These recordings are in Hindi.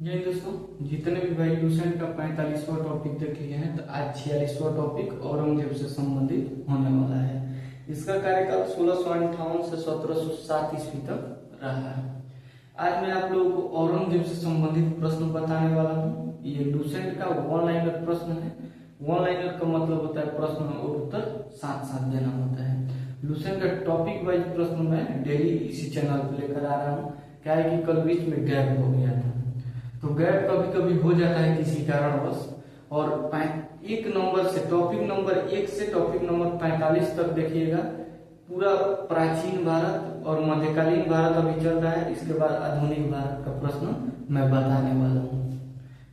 जी दोस्तों, जितने भी भाई लूसेंट का 45वां टॉपिक देख लिए हैं, तो आज 46वां टॉपिक औरंगजेब से संबंधित होने वाला है। इसका कार्यकाल 1658 से 1707 ईस्वी तक रहा है। आज मैं आप लोगों को औरंगजेब से संबंधित प्रश्न बताने वाला हूँ। ये लूसेंट का वन लाइनर प्रश्न है। वन लाइनर का मतलब होता है प्रश्न और उत्तर साथ साथ देना होता है। लूसेंट का टॉपिक वाइज प्रश्न मैं डेली इसी चैनल पर लेकर आ रहा हूँ। क्या है कि कल बीच में गैप हो गया था, तो गैप कभी कभी हो जाता है किसी कारणवश। और एक नंबर से टॉपिक नंबर 1 से टॉपिक नंबर 45 तक देखिएगा। पूरा प्राचीन भारत और मध्यकालीन भारत अभी चल रहा है। इसके बाद आधुनिक भारत का प्रश्न मैं बताने वाला हूँ।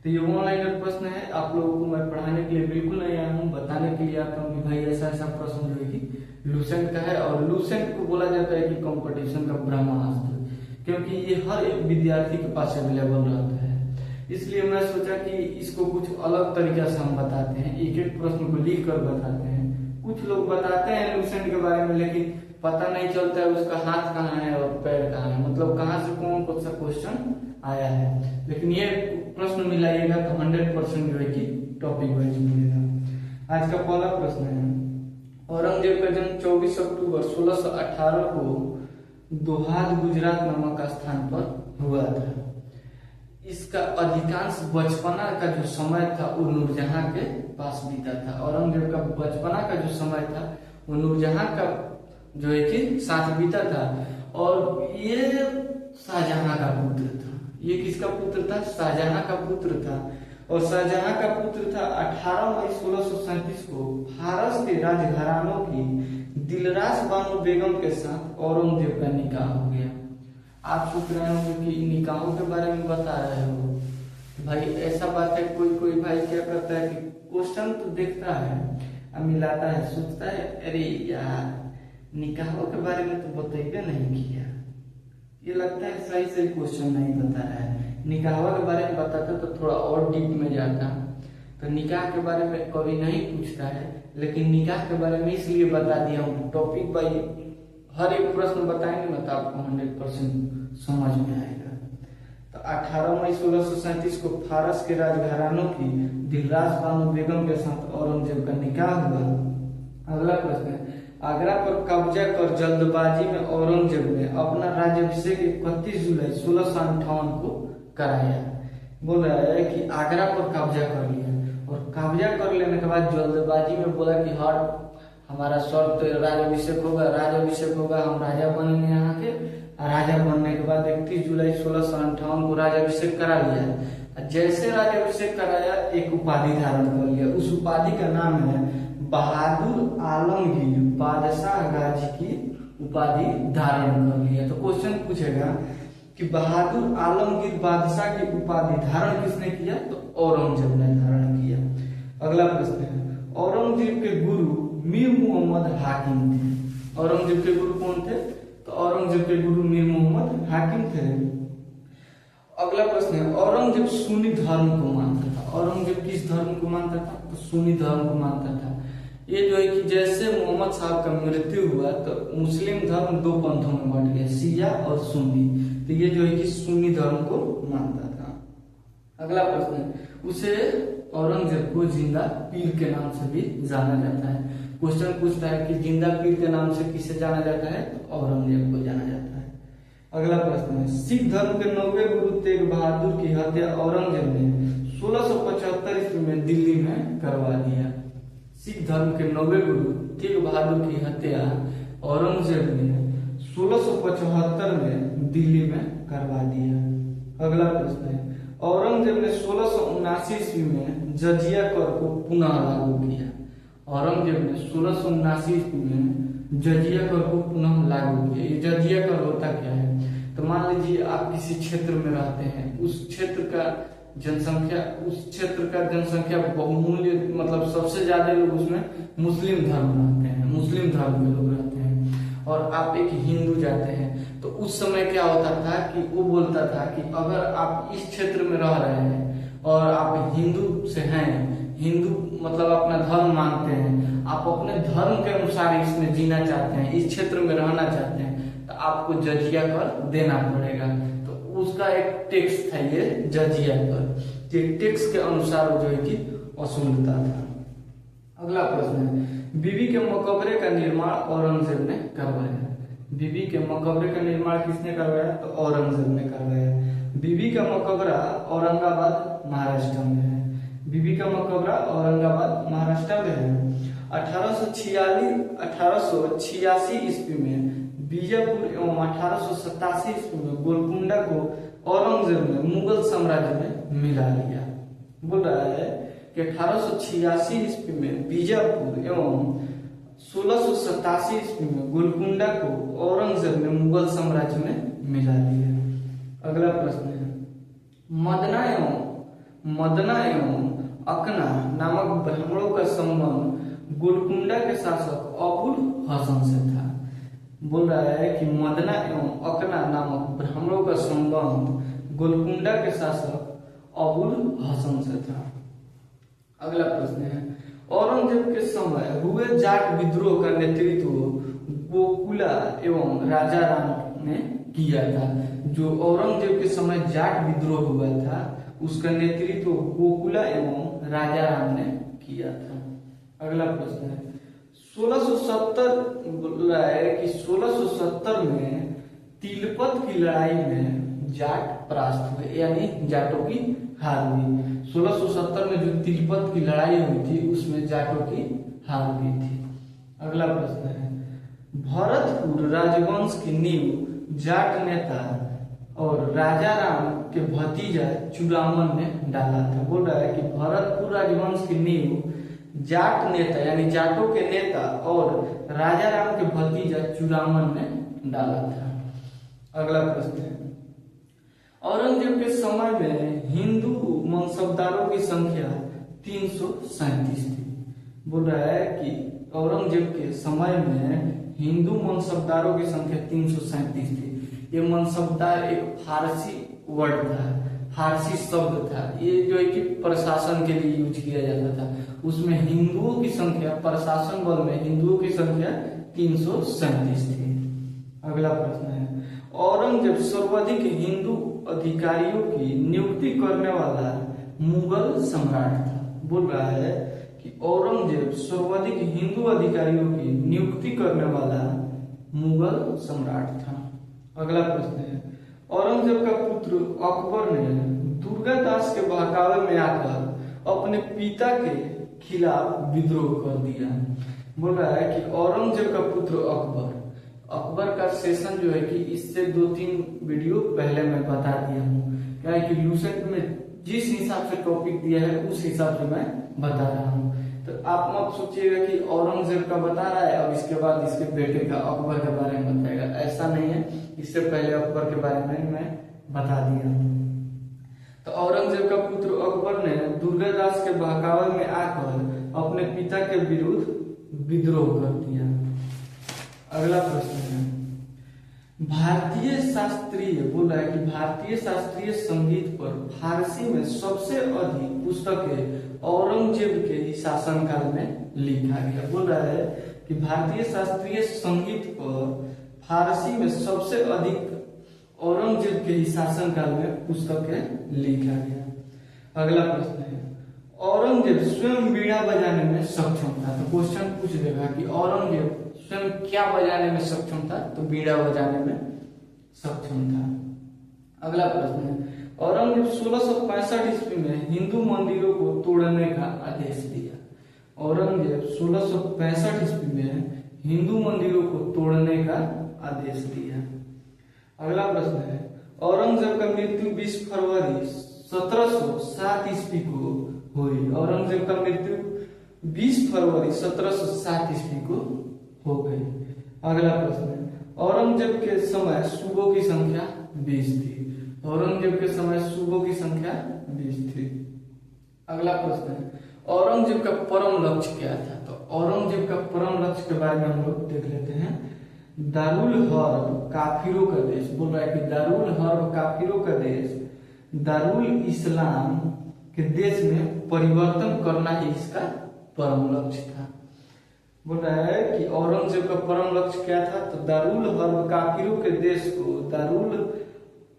तो ये ऑनलाइन प्रश्न है। आप लोगों को मैं पढ़ाने के लिए बिल्कुल नहीं आया हूँ, बताने के लिए आता हूँ कि भाई ऐसा ऐसा प्रश्न जो है कि लूसेंट का है। और लूसेंट को बोला जाता है कि कंपटीशन का ब्रह्मास्त्र, क्योंकि ये हर एक विद्यार्थी के पास अवेलेबल रहता है। इसलिए मैं सोचा कि इसको कुछ अलग तरीके से हम बताते हैं, एक एक प्रश्न को लिख कर बताते हैं। कुछ लोग बताते हैं लूसेंट के बारे में, लेकिन पता नहीं चलता है उसका हाथ कहाँ है और पैर कहाँ है, मतलब कहाँ से कौन सा क्वेश्चन आया है। लेकिन ये प्रश्न मिलाइएगा तो 100% जो है कि टॉपिक वाइज मिलेगा। आज का पहला प्रश्न है, औरंगजेब का जन्म 24 अक्टूबर 1618 को दोहाद गुजरात नामक स्थान पर हुआ था। इसका अधिकांश बचपना का जो समय था वो नूरजहां के पास बीता था। औरंगजेब का बचपना का जो समय था वो नूरजहां का जो है कि साथ बीता था। और ये शाहजहां का पुत्र था। ये किसका पुत्र था? शाहजहां का पुत्र था। और शाहजहां का पुत्र था 18 मई 1637 को फारस के राजघरानों की दिलरास बानो बेगम के साथ औरंगजेब का निकाह हो गया। आप सोच रहे होंगे कि निकाहों के बारे में बता रहे हो भाई। ऐसा बात है, कोई कोई भाई क्या करता है कि क्वेश्चन तो देखता है और मिलाता है, सोचता है अरे यार निकाहों के बारे में तो बताइए नहीं किया। ये लगता है सही सही क्वेश्चन नहीं बता रहा है। निकाह के बारे में बताता तो थोड़ा और डीप में जाता। तो निकाह के बारे में कभी नहीं पूछता है, लेकिन निकाह के बारे में इसलिए बता दिया हूँ। टॉपिक बाई हर एक प्रश्न बताएंगे ना तो आपको 100% समझ में आएगा। तो 18 मई 1637 को फारस के राजघरानों की दिलरास बानो बेगम के साथ औरंगजेब का निकाह हुआ। अगला प्रश्न है, आगरा पर कब्जा कर जल्दबाजी में औरंगजेब ने अपना राज्याभिषेक 31 जुलाई 1658 को कराया। बोल रहा है कि आगरा पर कब्जा कर लिया, और कब्जा कर लेने के बाद जल्दबाजी में बोला कि हर हमारा शर्त राज्याभिषेक होगा, राज्याभिषेक होगा, हम राजा बनेंगे यहाँ के। राजा बनने के बाद 31 जुलाई 1658 को राज्याभिषेक करा लिया। जैसे राज्याभिषेक कराया, एक उपाधि धारण कर लिया। उस उपाधि का नाम है बहादुर आलमगीर बादशाह गाजी की उपाधि धारण कर लिया। तो क्वेश्चन पूछेगा कि बहादुर आलमगीर बादशाह की उपाधि धारण किसने किया? तो औरंगजेब ने धारण किया। अगला प्रश्न है, औरंगजेब के गुरु मीर मोहम्मद हाकिम थे। औरंगजेब के गुरु कौन थे? तो औरंगजेब के गुरु मीर मोहम्मद हाकिम थे। अगला प्रश्न है, औरंगजेब सुन्नी धर्म को मानता था। औरंगजेब किस धर्म को मानता था? तो सुन्नी धर्म को मानता था। ये जो है कि जैसे मोहम्मद साहब का मृत्यु हुआ तो मुस्लिम धर्म दो पंथों में बंट गया, शिया और सुन्नी। तो ये जो है कि सुन्नी धर्म को मानता था। अगला प्रश्न है, उसे औरंगजेब को जिंदा पीर के नाम से भी जाना जाता है। क्वेश्चन पूछता है कि जिंदा पीर के नाम से किसे जाना जाता है? तो औरंगजेब को जाना जाता है। अगला प्रश्न है, सिख धर्म के 9वें गुरु तेग बहादुर की हत्या औरंगजेब ने 1675 ईस्वी में दिल्ली में करवा दिया। सिख धर्म के 9वें गुरु तेग बहादुर की हत्या औरंगजेब ने 1675 में दिल्ली में करवा दिया। अगला प्रश्न है, औरंगजेब ने 1679 ईस्वी में जजिया कर को पुनः लागू किया। औरंगजेब ने 1679 ईस्वी में जजिया कर को पुनः लागू किया। ये जजिया कर होता क्या है? तो मान लीजिए आप किसी क्षेत्र में रहते हैं, उस क्षेत्र का जनसंख्या बहुमूल्य, मतलब सबसे ज्यादा लोग उसमें मुस्लिम धर्म रहते हैं, मुस्लिम धर्म के लोग रहते हैं, और आप एक हिंदू जाते हैं। तो उस समय क्या होता था कि वो बोलता था कि अगर आप इस क्षेत्र में रह रहे हैं और आप हिंदू से हैं, हिंदू मतलब अपना धर्म मानते हैं, आप अपने धर्म के अनुसार इसमें जीना चाहते हैं, इस क्षेत्र में रहना चाहते हैं, तो आपको जजिया कर देना पड़ेगा। तो उसका एक टैक्स था ये जजिया कर, ये टैक्स के अनुसार वो जो है कि वसूलता था। अगला प्रश्न है, बीबी के मकबरे का निर्माण औरंगजेब ने करवाया। बीबी के मकबरे का निर्माण किसने करवाया? तो औरंगजेब ने करवाया। बीबी का मकबरा औरंगाबाद महाराष्ट्र में है। बीबी का मकबरा औरंगाबाद महाराष्ट्र में है। 1886 ईस्वी में बीजापुर एवं 1887 ईस्वी में गोलकुंडा को औरंगजेब ने मुगल साम्राज्य में मिला लिया। बोल रहा है कि 1886 ईस्वी में बीजापुर एवं 1687 ईस्वी में गोलकुंडा को औरंगजेब ने मुगल साम्राज्य में मिला लिया। अगला प्रश्न है, मदना एवं अकना नामक ब्राह्मणों का संबंध गोलकुंडा के शासक अबुल हसन से था। बोल रहा है कि मदना एवं अकना नामक ब्राह्मणों का संबंध गोलकुंडा के शासक अबुल हसन से था। अगला प्रश्न है, औरंगजेब के समय हुए जाट विद्रोह का नेतृत्व गोकुला एवं राजा राम ने किया था। जो औरंगजेब के समय जाट विद्रोह हुआ था उसका नेतृत्व गोकुला एवं राजा राम ने किया था। अगला प्रश्न है, 1670 बोल रहा है कि 1670 में तिलपत की लड़ाई में जाट परास्त हुए, यानी जाटों की हार हुई। 1670 में जो तिलपत की लड़ाई हुई थी उसमें जाटों की हार हुई थी। अगला प्रश्न है, भरतपुर राजवंश की नींव जाट नेता और राजा राम के भतीजा चूड़ामन ने डाला था। बोल रहा है कि भरतपुर राजवंश की नींव जाट नेता यानी जाटों के नेता और राजा राम के भतीजा चूड़ामन ने डाला था। अगला प्रश्न है, औरंगजेब के समय में हिंदू मनसबदारों की संख्या 337 थी। बोल रहा है कि औरंगजेब के समय में हिंदू मनसबदारों की संख्या 337 थी। ये मनसबदार एक फारसी वर्ड था, फारसी शब्द था। ये जो है कि प्रशासन के लिए यूज किया जाता था। उसमें हिंदुओं की संख्या, प्रशासन बल में हिंदुओं की संख्या 337 थी। अगला प्रश्न है, औरंगजेब सर्वाधिक हिंदू अधिकारियों की नियुक्ति करने वाला मुगल सम्राट था। बोल रहा है कि औरंगजेब सर्वाधिक हिंदू अधिकारियों की नियुक्ति करने वाला मुगल सम्राट था। अगला प्रश्न है, औरंगजेब का पुत्र अकबर ने दुर्गादास के बहकावे में आकर अपने पिता के खिलाफ विद्रोह कर दिया। बोल रहा है कि औरंगजेब का पुत्र अकबर का सेशन जो है कि इससे 2-3 वीडियो पहले मैं बता दिया हूँ। क्या है कि लूसेंट में जिस हिसाब से टॉपिक दिया है उस हिसाब से मैं बता रहा हूँ। तो आप मत सोचिएगा कि औरंगजेब का बता रहा है और इसके बाद इसके बेटे का अकबर के बारे में बताएगा, ऐसा नहीं है। इससे पहले अकबर के बारे में मैं बता दिया हूँ। तो औरंगजेब का पुत्र अकबर ने दुर्गादास के बहकावे में आकर अपने पिता के विरुद्ध विद्रोह कर दिया। अगला प्रश्न है, भारतीय शास्त्रीय बोल रहा है कि भारतीय शास्त्रीय संगीत पर फारसी में सबसे अधिक पुस्तकें औरंगजेब के ही शासनकाल में लिखा गया। बोल रहा है कि भारतीय शास्त्रीय संगीत पर फारसी में सबसे अधिक औरंगजेब के ही शासनकाल में पुस्तकें लिखा गया। अगला प्रश्न है, औरंगजेब स्वयं वीणा बजाने में सक्षम था। तो क्वेश्चन पूछ देगा कि औरंगजेब स्वयं क्या बजाने में सक्षम था? तो वीणा बजाने में सक्षम था। अगला प्रश्न है, औरंगजेब 1665 ईस्वी में हिंदू मंदिरों को तोड़ने का आदेश दिया। औरंगजेब 1665 ईस्वी में हिंदू मंदिरों को तोड़ने का आदेश दिया। अगला प्रश्न है, औरंगजेब का मृत्यु 20 फरवरी 1707 ईस्वी को हुई। औरंगजेब का मृत्यु 20 फरवरी 1707 ईस्वी को हो गई। अगला प्रश्न है, औरंगजेब के समय सूबों की संख्या 20 थी। औरंगजेब के समय सूबों की संख्या 20 थी। अगला प्रश्न है, औरंगजेब का परम लक्ष्य क्या था? तो औरंगजेब का परम लक्ष्य के बारे में हम लोग देख लेते हैं। दारुल हर्ब काफिरों का देश। बोल रहा है कि दारुल हर्ब काफिरों का देश दारुल इस्लाम के देश में परिवर्तन करना ही इसका परम लक्ष्य था। बोल रहा है कि औरंगजेब का परम लक्ष्य क्या था? तो दारुल हर्ब काफिरों के देश को दारुल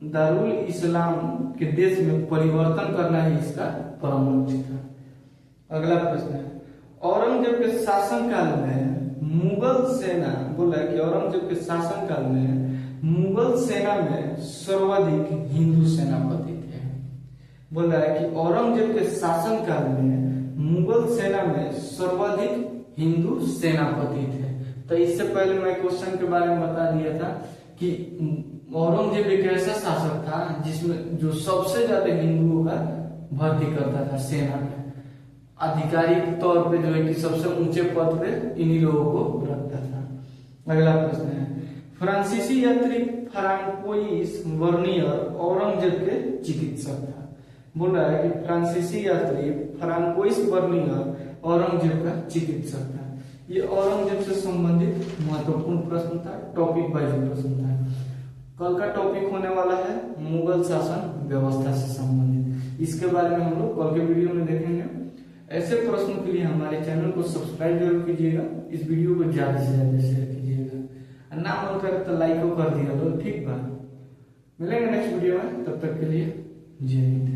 दारुल इस्लाम के देश में परिवर्तन करना ही इसका परम लक्ष्य था। अगला प्रश्न है, औरंगजेब के शासनकाल में मुगल सेना, बोला कि औरंगजेब के शासनकाल में मुगल सेना में सर्वाधिक हिंदू सेनापति थे। बोला है कि औरंगजेब के शासनकाल में मुगल सेना में सर्वाधिक हिंदू सेनापति थे। तो इससे पहले मैं क्वेश्चन के बारे में बता दिया था कि औरंगजेब एक ऐसा शासक था जिसमें जो सबसे ज्यादा हिंदुओं का भर्ती करता था सेना में, आधिकारिक तौर पे जो है कि सबसे ऊंचे पद पे इन्हीं लोगों को रखता था। अगला प्रश्न है, फ्रांसीसी यात्री फ्रांकोइस बर्नियर औरंगजेब के चिकित्सक था। बोल रहा है कि फ्रांसीसी यात्री फ्रांकोइस बर्नियर औरंगजेब का चिकित्सक था। ये औरंगजेब से संबंधित महत्वपूर्ण प्रश्न था, टॉपिक वाइज प्रश्न था। कल का टॉपिक होने वाला है मुगल शासन व्यवस्था से संबंधित, इसके बारे में हम लोग कल के वीडियो में देखेंगे। ऐसे प्रश्नों के लिए हमारे चैनल को सब्सक्राइब जरूर कीजिएगा, इस वीडियो को ज्यादा से ज्यादा शेयर कीजिएगा, ना मन करे तो लाइक कर दिया तो ठीक बा। मिलेंगे नेक्स्ट वीडियो में, तब तक के लिए जय हिंद।